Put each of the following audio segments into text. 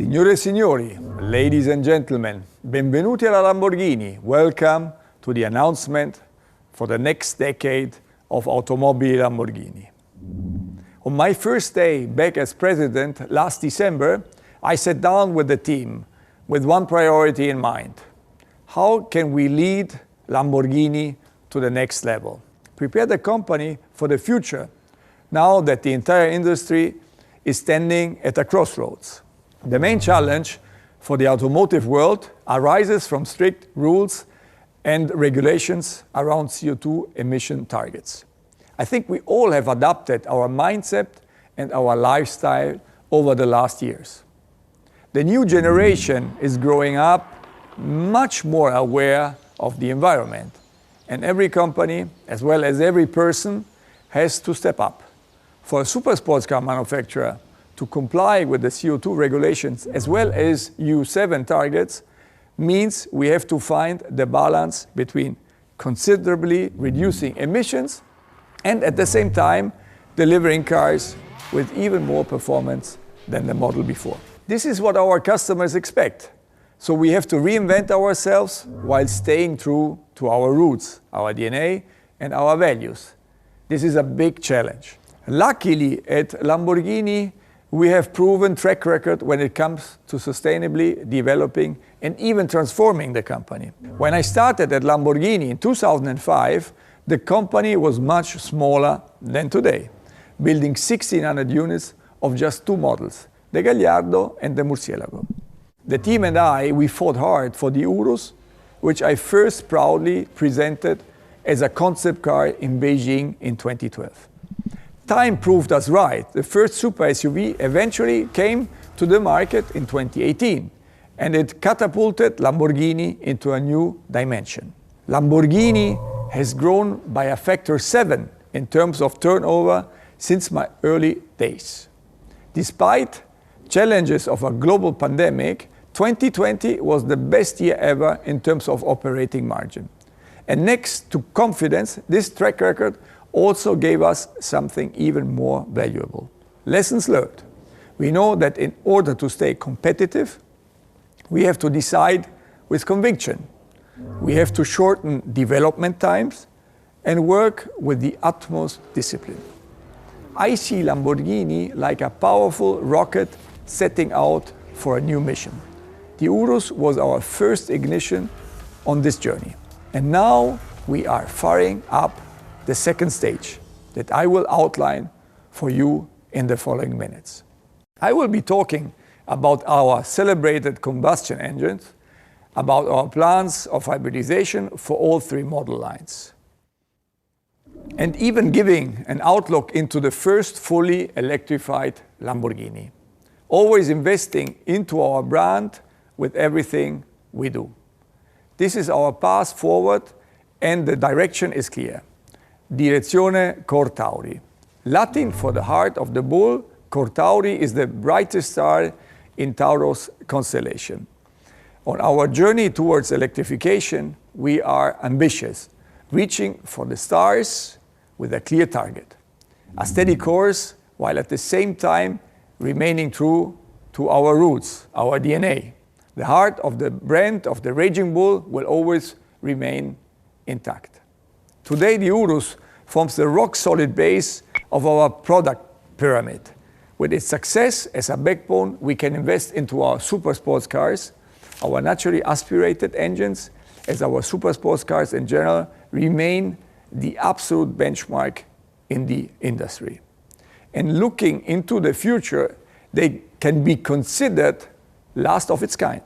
Signore e signori, ladies and gentlemen, benvenuti alla Lamborghini. Welcome to the announcement for the next decade of Automobili Lamborghini. On my first day back as president last December, I sat down with the team with one priority in mind. How can we lead Lamborghini to the next level? Prepare the company for the future, now that the entire industry is standing at a crossroads. The main challenge for the automotive world arises from strict rules and regulations around CO2 emission targets. I think we all have adapted our mindset and our lifestyle over the last years. The new generation is growing up much more aware of the environment, and every company, as well as every person, has to step up. For a super sports car manufacturer to comply with the CO2 regulations as well as EU7 targets means we have to find the balance between considerably reducing emissions and at the same time delivering cars with even more performance than the model before. This is what our customers expect. So we have to reinvent ourselves while staying true to our roots, our DNA, and our values. This is a big challenge. Luckily, at Lamborghini, we have proven track record when it comes to sustainably developing and even transforming the company. When I started at Lamborghini in 2005, the company was much smaller than today, building 1,600 units of just two models, the Gallardo and the Murcielago. The team and we fought hard for the Urus, which I first proudly presented as a concept car in Beijing in 2012. Time proved us right. The first super SUV eventually came to the market in 2018, and it catapulted Lamborghini into a new dimension. Lamborghini has grown by a factor 7 in terms of turnover since my early days. Despite challenges of a global pandemic, 2020 was the best year ever in terms of operating margin. And next to confidence, this track record also gave us something even more valuable. Lessons learned. We know that in order to stay competitive, we have to decide with conviction. We have to shorten development times and work with the utmost discipline. I see Lamborghini like a powerful rocket setting out for a new mission. The Urus was our first ignition on this journey. And now we are firing up the second stage that I will outline for you in the following minutes. I will be talking about our celebrated combustion engines, about our plans of hybridization for all three model lines, and even giving an outlook into the first fully electrified Lamborghini. Always investing into our brand with everything we do. This is our path forward, and the direction is clear. Direzione cor Tauri. Latin for the heart of the bull, cor Tauri is the brightest star in Tauro's constellation. On our journey towards electrification, we are ambitious, reaching for the stars with a clear target. A steady course, while at the same time remaining true to our roots, our DNA. The heart of the brand of the Raging Bull will always remain intact. Today, the Urus forms the rock-solid base of our product pyramid. With its success as a backbone, we can invest into our super sports cars. Our naturally aspirated engines, as our super sports cars in general, remain the absolute benchmark in the industry. And looking into the future, they can be considered last of its kind.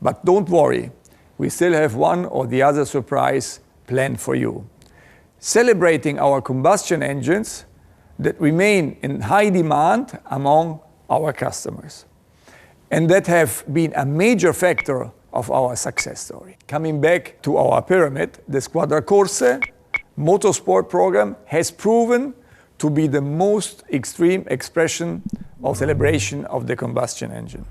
But don't worry, we still have one or the other surprise planned for you. Celebrating our combustion engines that remain in high demand among our customers, and that have been a major factor of our success story. Coming back to our pyramid, the Squadra Corse motorsport program has proven to be the most extreme expression of celebration of the combustion engine.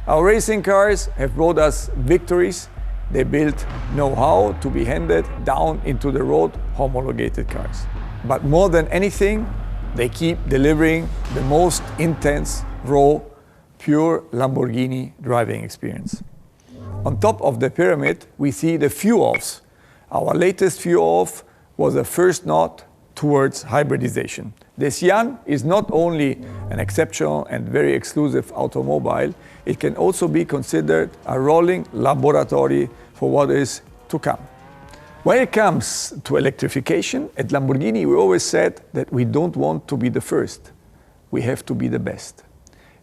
Our racing cars have brought us victories. They built know-how to be handed down into the road homologated cars. But more than anything, they keep delivering the most intense, raw, pure Lamborghini driving experience. On top of the pyramid, we see the fuel-offs. Our latest fuel-off was a first nod towards hybridization. The Sian is not only an exceptional and very exclusive automobile, it can also be considered a rolling laboratory for what is to come. When it comes to electrification, at Lamborghini we always said that we don't want to be the first, we have to be the best.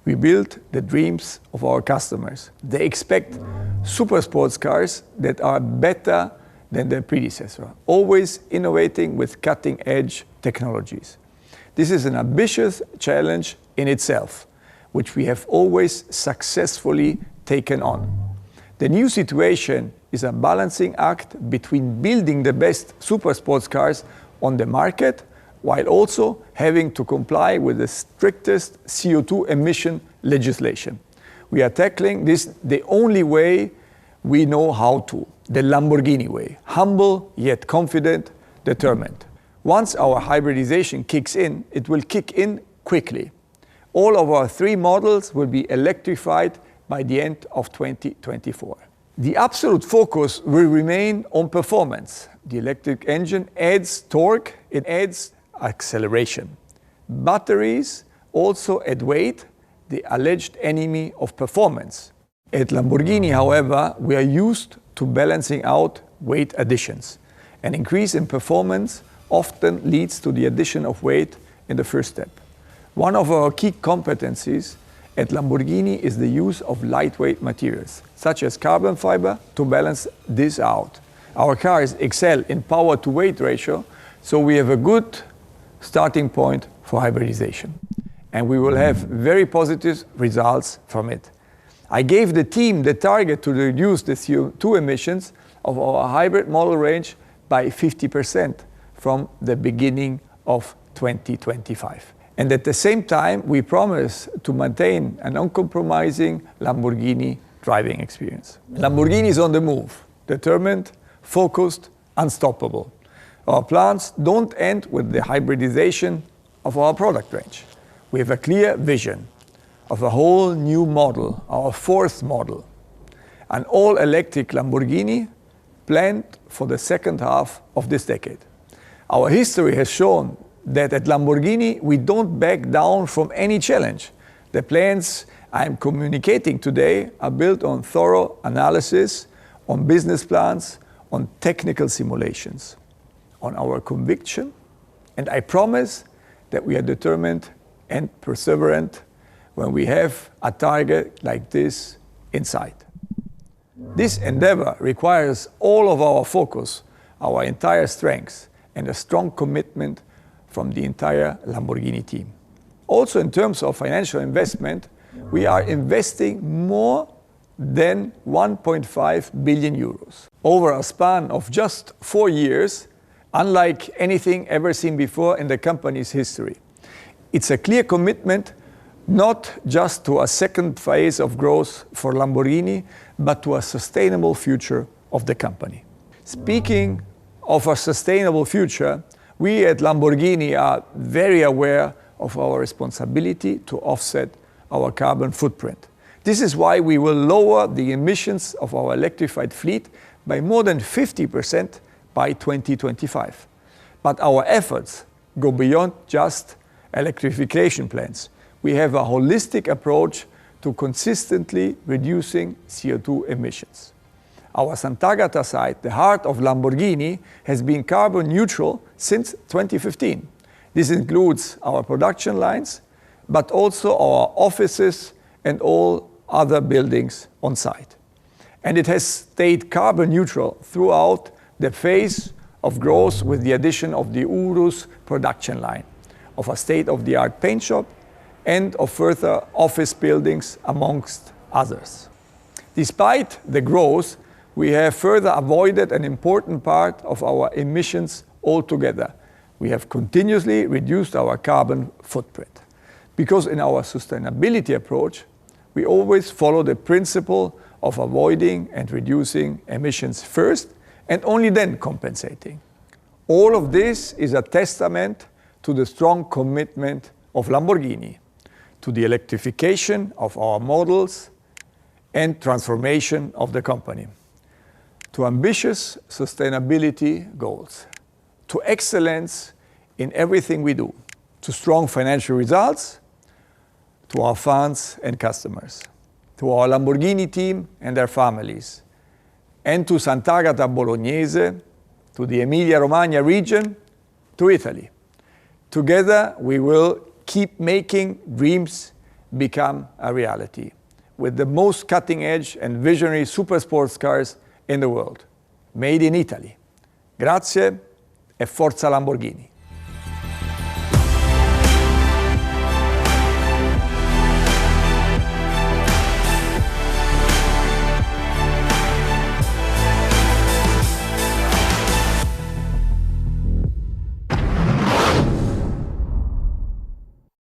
We build the dreams of our customers. They expect super sports cars that are better than their predecessor, always innovating with cutting-edge technologies. This is an ambitious challenge in itself, which we have always successfully taken on. The new situation is a balancing act between building the best super sports cars on the market while also having to comply with the strictest CO2 emission legislation. We are tackling this the only way we know how to, the Lamborghini way, humble yet confident, determined. Once our hybridization kicks in, it will kick in quickly. All of our 3 models will be electrified by the end of 2024. The absolute focus will remain on performance. The electric engine adds torque, it adds acceleration. Batteries also add weight, the alleged enemy of performance. At Lamborghini, however, we are used to balancing out weight additions. An increase in performance often leads to the addition of weight in the first step. One of our key competencies at Lamborghini is the use of lightweight materials, such as carbon fiber, to balance this out. Our cars excel in power-to-weight ratio, so we have a good starting point for hybridization. And we will have very positive results from it. I gave the team the target to reduce the CO2 emissions of our hybrid model range by 50% from the beginning of 2025. And at the same time, we promise to maintain an uncompromising Lamborghini driving experience. Lamborghini is on the move, determined, focused, unstoppable. Our plans don't end with the hybridization of our product range. We have a clear vision of a whole new model, our 4th model, an all-electric Lamborghini planned for the second half of this decade. Our history has shown that at Lamborghini we don't back down from any challenge. The plans I'm communicating today are built on thorough analysis, on business plans, on technical simulations, on our conviction, and I promise that we are determined and perseverant when we have a target like this in sight. This endeavor requires all of our focus, our entire strength, and a strong commitment from the entire Lamborghini team. Also, in terms of financial investment, we are investing more than 1.5 billion euros over a span of just 4 years, unlike anything ever seen before in the company's history. It's a clear commitment not just to a second phase of growth for Lamborghini, but to a sustainable future of the company. Speaking of a sustainable future, we at Lamborghini are very aware of our responsibility to offset our carbon footprint. This is why we will lower the emissions of our electrified fleet by more than 50% by 2025. But our efforts go beyond just electrification plans. We have a holistic approach to consistently reducing CO2 emissions. Our Sant'Agata site, the heart of Lamborghini, has been carbon neutral since 2015. This includes our production lines, but also our offices and all other buildings on site. And it has stayed carbon neutral throughout the phase of growth with the addition of the Urus production line, of a state-of-the-art paint shop, and of further office buildings, amongst others. Despite the growth, we have further avoided an important part of our emissions altogether. We have continuously reduced our carbon footprint. Because in our sustainability approach, we always follow the principle of avoiding and reducing emissions first and only then compensating. All of this is a testament to the strong commitment of Lamborghini. to the electrification of our models and transformation of the company, to ambitious sustainability goals, to excellence in everything we do, to strong financial results, to our fans and customers, to our Lamborghini team and their families, and to Sant'Agata Bolognese, to the Emilia-Romagna region, to Italy. Together, we will keep making dreams become a reality with the most cutting-edge and visionary super sports cars in the world, made in Italy. Grazie e forza Lamborghini.